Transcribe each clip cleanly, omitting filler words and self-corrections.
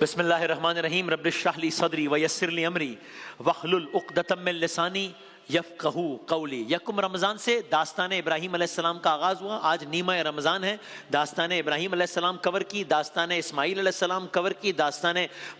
بسم اللہ الرحمن الرحیم رب اشرح لی صدری ویسر لی امری واحلل عقدۃ من لسانی یفقہوا قولی۔ یکم رمضان سے داستان ابراہیم علیہ السلام کا آغاز ہوا۔ آج نیمہ رمضان ہے۔ داستان ابراہیم علیہ السلام کور کی، داستان اسماعیل علیہ السلام کور کی، داستان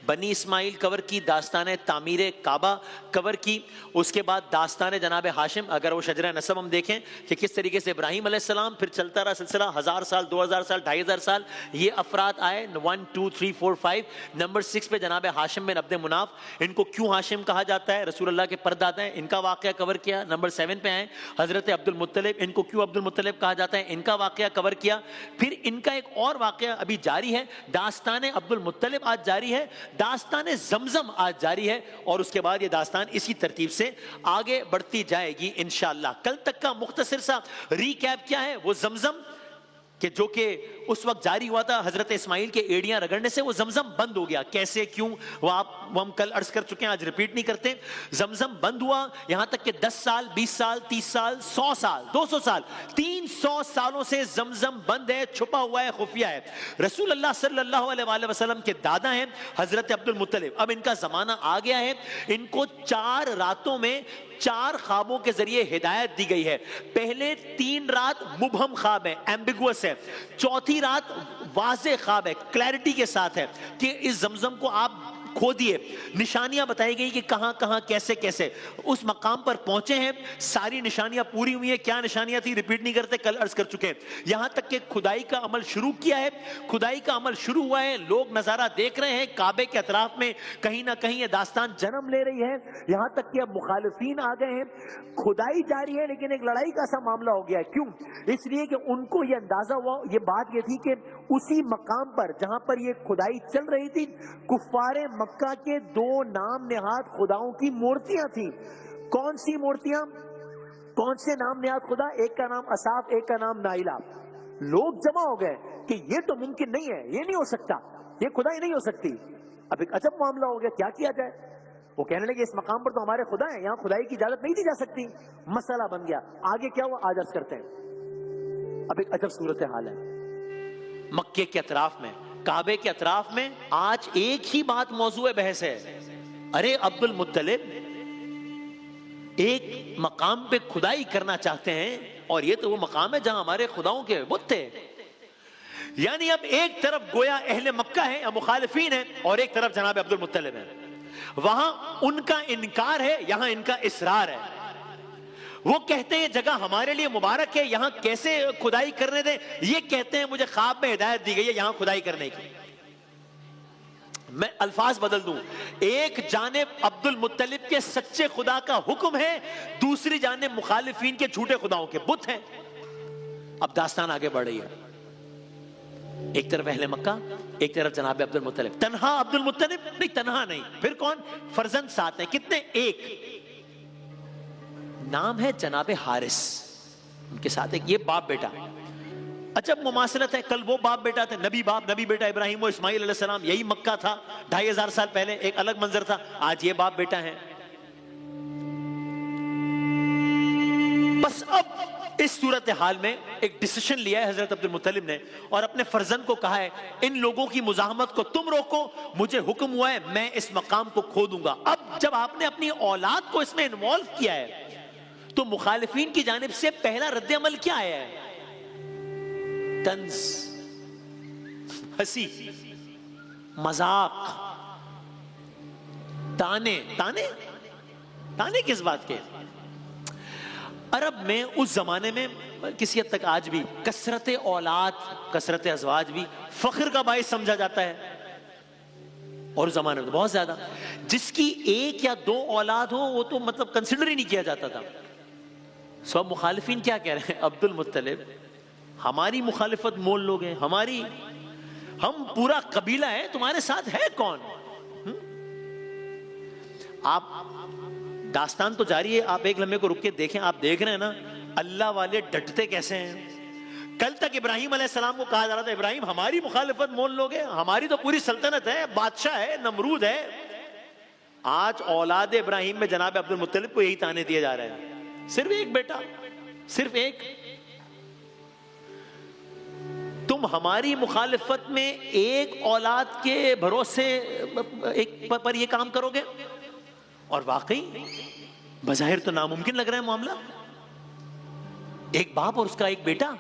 بنی اسماعیل کور کی، داستان تعمیر کعبہ کور کی، اس کے بعد داستان جناب ہاشم۔ اگر وہ شجرہ نسب ہم دیکھیں کہ کس طریقے سے ابراہیم علیہ السلام پھر چلتا رہا سلسلہ، 1000 سال، 2000 سال، 2500 سال یہ افراد آئے، 1 2 3 4 5۔ نمبر 6 پہ جناب ہاشم بن عبد مناف، ان کو کیوں ہاشم کہا جاتا ہے؟ رسول اللہ کے پردادا ہیں، ان کا واقعہ کور کیا۔ نمبر 7 پہ آئے حضرت عبد المطلب، ان کو کیوں عبد المطلب کہا جاتا ہے؟ ان کا واقعہ کور کیا۔ پھر ان کا ایک اور واقعہ ابھی جاری ہے، داستان عبد المطلب آج جاری ہے، داستان زمزم آج جاری ہے، اور اس کے بعد یہ داستان اسی ترتیب سے آگے بڑھتی جائے گی انشاءاللہ۔ کل تک کا مختصر سا ریکیپ کیا ہے؟ وہ زمزم کہ جو کہ اس وقت جاری ہوا تھا حضرت اسماعیل کے ایڑیاں رگڑنے سے، وہ زمزم بند ہو گیا۔ کیسے، کیوں، وہ ہم کل عرض کر چکے ہیں، آج ریپیٹ نہیں کرتے۔ زمزم بند ہوا، یہاں تک کہ 10 سال، 20 سال، 30 سال، 100 سال، 200 سال، 300 سالوں سے زمزم بند ہے، چھپا ہوا ہے، خفیہ ہے۔ رسول اللہ صلی اللہ علیہ وآلہ وسلم کے دادا ہیں حضرت عبد المطلب۔ اب ان کا زمانہ آ گیا ہے، ان کو 4 راتوں میں 4 خوابوں کے ذریعے ہدایت دی گئی ہے۔ پہلے 3 رات مبہم خواب ہے، ایمبیگوس ہے، چوتھی رات واضح خواب ہے، کلیرٹی کے ساتھ ہے کہ اس زمزم کو آپ کھودیے۔ نشانیاں بتائی گئی کہ کہاں کہاں کیسے کیسے اس مقام پر پہنچے ہیں، ساری نشانیاں پوری ہوئی ہیں۔ کیا نشانیاں تھی ریپیٹ نہیں کرتے، کل عرض کر چکے ہیں۔ یہاں تک کہ کھدائی کا عمل شروع کیا ہے، کھدائی کا عمل شروع ہوا ہے، لوگ نظارہ دیکھ رہے ہیں، کعبے کے اطراف میں کہیں نہ کہیں یہ داستان جنم لے رہی ہے، یہاں تک کہ اب مخالفین آ گئے ہیں۔ کھدائی جاری ہے لیکن ایک لڑائی کا سا معاملہ ہو گیا ہے۔ کیوں؟ اس لیے کہ ان کو یہ اندازہ ہوا، یہ بات یہ تھی کہ اسی مقام پر جہاں پر یہ کھدائی چل رہی تھی، کفار مکہ کے 2 نام نہاد خداؤں کی مورتیاں تھیں۔ کون سی مورتیاں؟ کون سے نام نہاد خدا؟ ایک کا نام اصاف، ایک کا نام نائلہ۔ لوگ جمع ہو گئے کہ یہ تو ممکن نہیں ہے، یہ نہیں ہو سکتا، یہ خدائی نہیں ہو سکتی۔ اب ایک عجب معاملہ ہو گیا، کیا کیا جائے؟ وہ کہنے لگے اس مقام پر تو ہمارے خدا ہیں، یہاں خدائی کی اجازت نہیں دی جا سکتی۔ مسئلہ بن گیا۔ آگے کیا ہوا آج عرض کرتے ہیں۔ اب ایک عجب صورتحال ہے مکے کے اطراف میں، کعبے کے اطراف میں آج ایک ہی بات موضوع بحث ہے۔ ارے عبد المطلب ایک مقام پہ کھدائی کرنا چاہتے ہیں، اور یہ تو وہ مقام ہے جہاں ہمارے خداؤں کے بت تھے۔ یعنی اب ایک طرف گویا اہل مکہ ہیں یا مخالفین ہیں، اور ایک طرف جناب عبد المطلب ہیں۔ وہاں ان کا انکار ہے، یہاں ان کا اصرار ہے۔ وہ کہتے ہیں یہ جگہ ہمارے لیے مبارک ہے، یہاں کیسے کھدائی کرنے دیں؟ یہ کہتے ہیں مجھے خواب میں ہدایت دی گئی ہے یہاں کھدائی کرنے کی۔ میں الفاظ بدل دوں، ایک جانب عبد المطلب کے سچے خدا کا حکم ہے، دوسری جانب مخالفین کے جھوٹے خداؤں کے بت ہیں۔ اب داستان آگے بڑھ رہی ہے، ایک طرف اہل مکہ، ایک طرف جناب عبد المطلب۔ تنہا عبد المطلب نہیں، تنہا نہیں، پھر کون؟ فرزند ساتھ ہیں، کتنے؟ ایک نام ہے جناب حارث، ان کے ساتھ ایک یہ باپ بیٹا۔ عجب مماثلت ہے، کل وہ باپ بیٹا تھے، نبی باپ، نبی بیٹا ابراہیم و اسماعیل علیہ السلام، یہی مکہ تھا 2500 سال پہلے، ایک الگ منظر تھا۔ آج یہ باپ بیٹا ہے۔ بس اب اس صورتحال میں ایک ڈیسیشن لیا ہے حضرت عبد المطلب نے، اور اپنے فرزند کو کہا ہے ان لوگوں کی مزاحمت کو تم روکو، مجھے حکم ہوا ہے میں اس مقام کو کھودوں گا۔ اب جب آپ نے اپنی اولاد کو اس میں انوالو کیا ہے تو مخالفین کی جانب سے پہلا رد عمل کیا آیا ہے؟ طنز، ہنسی، مذاق، تانے۔ تانے کس بات کے؟ عرب میں اس زمانے میں کسی حد تک آج بھی کثرت اولاد، کثرت ازواج بھی فخر کا باعث سمجھا جاتا ہے، اور اس زمانے میں بہت زیادہ جس کی 1 یا 2 اولاد ہو وہ تو مطلب کنسیڈر ہی نہیں کیا جاتا تھا۔ سو مخالفین کیا کہہ رہے ہیں؟ عبد المطلب ہماری مخالفت مول لوگ ہیں، ہم پورا قبیلہ ہے، تمہارے ساتھ ہے کون؟ آپ داستان تو جاری ہے، آپ ایک لمحے کو رک کے دیکھیں، آپ دیکھ رہے ہیں نا اللہ والے ڈٹتے کیسے ہیں۔ کل تک ابراہیم علیہ السلام کو کہا جا رہا تھا ابراہیم ہماری مخالفت مول لوگ ہیں، ہماری تو پوری سلطنت ہے، بادشاہ ہے، نمرود ہے۔ آج اولاد ابراہیم میں جناب عبد المطلب کو یہی تانے دیے جا رہے ہیں، صرف ایک بیٹا، صرف ایک۔ تم ہماری مخالفت میں ایک اولاد کے بھروسے ایک پر یہ کام کرو گے؟ اور واقعی بظاہر تو ناممکن لگ رہا ہے معاملہ. ایک باپ اور اس کا ایک بیٹا،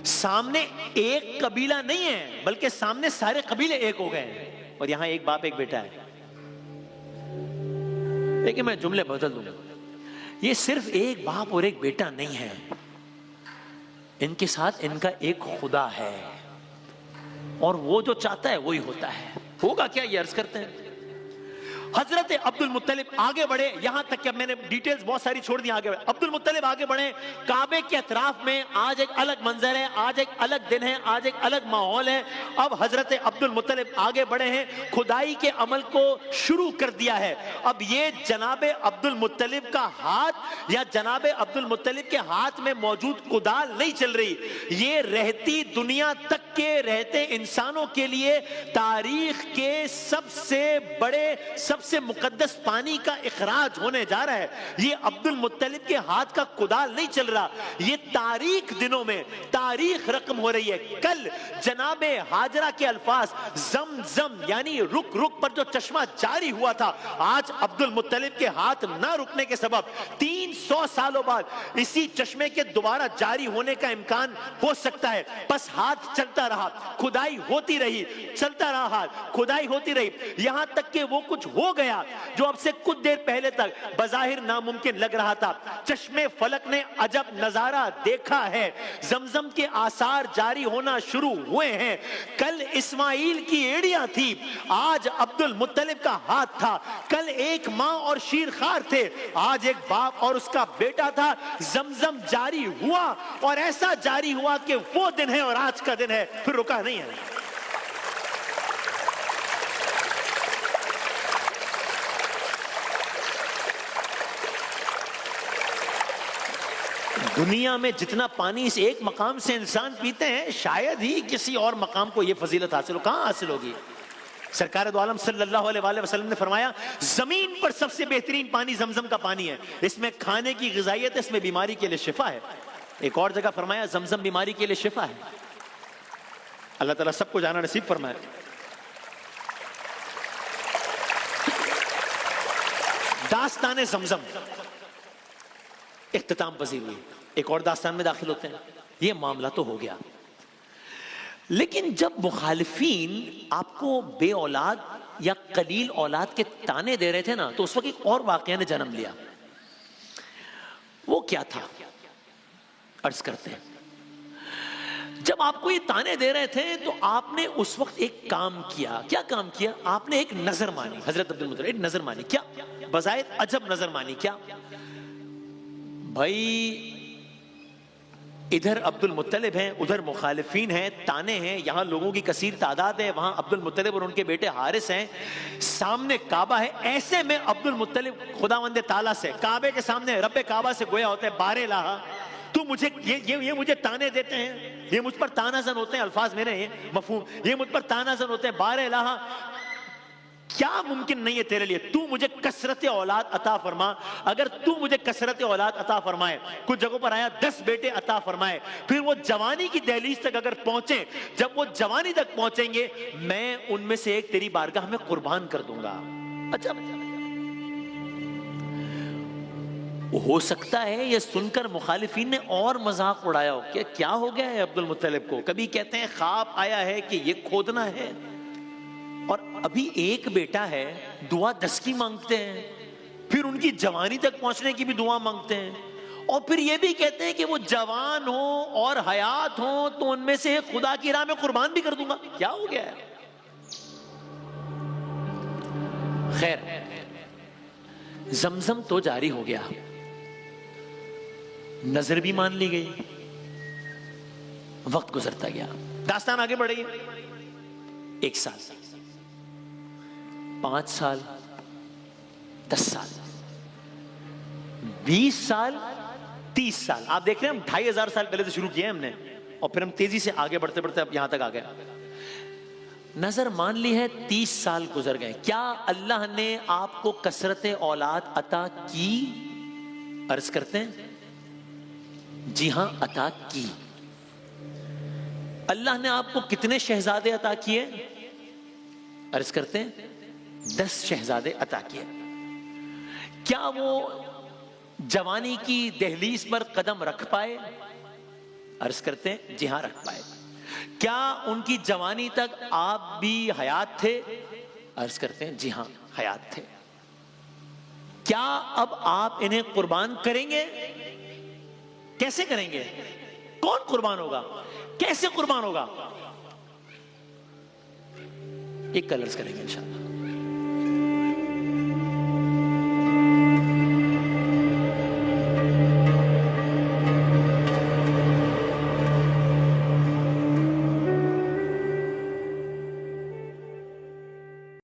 سامنے ایک قبیلہ نہیں ہے بلکہ سامنے سارے قبیلے ایک ہو گئے ہیں، اور یہاں ایک باپ ایک بیٹا ہے. لیکن میں جملے بدل دوں گا، یہ صرف ایک باپ اور ایک بیٹا نہیں ہے، ان کے ساتھ ان کا ایک خدا ہے، اور وہ جو چاہتا ہے وہی ہوتا ہے. ہوگا کیا یہ عرض کرتے ہیں. حضرت عبد المطلب آگے بڑھے، یہاں تک کہ میں نے ڈیٹیلز بہت ساری چھوڑ دی. آگے عبد المطلب آگے بڑھے، کعبے کے اطراف میں آج ایک الگ منظر ہے، آج ایک الگ دن ہے، آج ایک الگ ماحول ہے. اب حضرت عبد المطلب آگے بڑھے ہیں، کھدائی کے عمل کو شروع کر دیا ہے. اب یہ جناب عبد المطلب کا ہاتھ یا جناب عبد المطلب کے ہاتھ میں موجود کدال نہیں چل رہی، یہ رہتی دنیا تک کے رہتے انسانوں کے لیے تاریخ کے سب سے بڑے سب سے مقدس پانی کا اخراج ہونے جا رہا ہے. یہ عبد المطلب کے ہاتھ کا کدال نہیں چل رہا، یہ تاریخ دنوں میں تاریخ رقم ہو رہی ہے. کل جناب ہاجرہ کے الفاظ زم زم یعنی رک رک پر جو چشمہ جاری ہوا تھا، آج عبد المطلب کے ہاتھ نہ رکنے کے سبب 300 سالوں بعد اسی چشمے کے دوبارہ جاری ہونے کا امکان ہو سکتا ہے. بس ہاتھ چلتا رہا، کھدائی ہوتی رہی، چلتا رہا ہاتھ، کھدائی ہوتی رہی، یہاں تک کہ وہ کچھ ہو گیا جو اب سے کچھ دیر پہلے تک بظاہر ناممکن لگ رہا تھا. چشمے فلک نے عجب نظارہ دیکھا ہے، زمزم کے آثار جاری ہونا شروع ہوئے ہیں. کل اسماعیل کی ایڑیاں تھی، آج عبد المطلب کا ہاتھ تھا. کل ایک ماں اور شیرخوار تھے، آج ایک باپ اور اس کا بیٹا تھا. زمزم جاری ہوا اور ایسا جاری ہوا کہ وہ دن ہے اور آج کا دن ہے، پھر رکا نہیں ہے. دنیا میں جتنا پانی اس ایک مقام سے انسان پیتے ہیں، شاید ہی کسی اور مقام کو یہ فضیلت حاصل ہو. کہاں حاصل ہوگی؟ سرکار دو عالم صلی اللہ علیہ وآلہ وسلم نے فرمایا زمین پر سب سے بہترین پانی زمزم کا پانی ہے، اس میں کھانے کی غذائیت ہے، اس میں بیماری کے لیے شفا ہے. ایک اور جگہ فرمایا زمزم بیماری کے لیے شفا ہے. اللہ تعالیٰ سب کو جانا نصیب فرمائے. داستان زمزم اختتام پذیر ہوئی. ایک اور داستان میں داخل ہوتے ہیں. یہ معاملہ تو ہو گیا، لیکن جب مخالفین آپ کو بے اولاد یا قلیل اولاد کے تانے دے رہے تھے نا، تو اس وقت ایک اور واقعہ نے جنم لیا. وہ کیا تھا عرض کرتے ہیں. جب آپ کو یہ تانے دے رہے تھے تو آپ نے اس وقت ایک کام کیا. کیا کام کیا؟ آپ نے ایک نظر مانی. حضرت عبد المطلب ایک نظر مانی. کیا؟ بظاہر عجب نظر مانی. کیا بھائی؟ ادھر عبد المطلب ہیں، ادھر مخالفین ہیں، تانے ہیں، یہاں لوگوں کی کثیر تعداد ہے، وہاں عبد المطلب اور ان کے بیٹے حارث ہیں، سامنے کعبہ ہے. ایسے میں عبد المطلب خداوند تعالیٰ سے، کعبے کے سامنے رب کعبہ سے گویا ہوتا ہے بار الہ تو مجھے یہ مجھے تانے دیتے ہیں، یہ مجھ پر تانا زن ہوتے ہیں. الفاظ میرے ہیں مفہوم، یہ مجھ پر تانا زن ہوتے ہیں بار الہ. کیا ممکن نہیں ہے تیرے لیے؟ تو مجھے کثرت اولاد عطا فرما. اگر تو مجھے کثرت اولاد عطا فرمائے، کچھ جگہوں پر آیا 10 بیٹے عطا فرمائے، پھر وہ جوانی کی دہلیز تک اگر پہنچیں، جب وہ جوانی تک پہنچیں گے، میں ان میں سے ایک تیری بارگاہ میں قربان کر دوں گا. اچھا، ہو سکتا ہے یہ سن کر مخالفین نے اور مذاق اڑایا ہو کہ کیا ہو گیا ہے عبد المطلب کو. کبھی کہتے ہیں خواب آیا ہے کہ یہ کھودنا ہے، اور ابھی ایک بیٹا ہے، دعا 10 کی مانگتے ہیں، پھر ان کی جوانی تک پہنچنے کی بھی دعا مانگتے ہیں، اور پھر یہ بھی کہتے ہیں کہ وہ جوان ہوں اور حیات ہوں تو ان میں سے خدا کی راہ میں قربان بھی کر دوں گا. کیا ہو گیا ہے؟ خیر، زمزم تو جاری ہو گیا، نظر بھی مان لی گئی، وقت گزرتا گیا، داستان آگے بڑھ گئی. 1 سال، 5 سال، 10 سال، 20 سال، 30 سال. آپ دیکھ رہے ہیں ہم 2500 سال پہلے سے شروع کیے ہم نے، اور پھر ہم تیزی سے آگے بڑھتے بڑھتے اب یہاں تک آ گئے. نظر مان لی ہے، 30 سال گزر گئے. کیا اللہ نے آپ کو کثرت اولاد عطا کی؟ عرض کرتے ہیں جی ہاں عطا کی. اللہ نے آپ کو کتنے شہزادے عطا کیے؟ عرض کرتے ہیں 10 شہزادے عطا کیے۔ کیا وہ جوانی کی دہلیز پر قدم رکھ پائے؟ عرض کرتے ہیں جی ہاں رکھ پائے۔ کیا ان کی جوانی تک آپ بھی حیات تھے؟ عرض کرتے ہیں جی ہاں حیات تھے۔ کیا اب آپ انہیں قربان کریں گے؟ کیسے کریں گے؟ کون قربان ہوگا؟ کیسے قربان ہوگا؟ ایک کل عرض کریں گے انشاءاللہ۔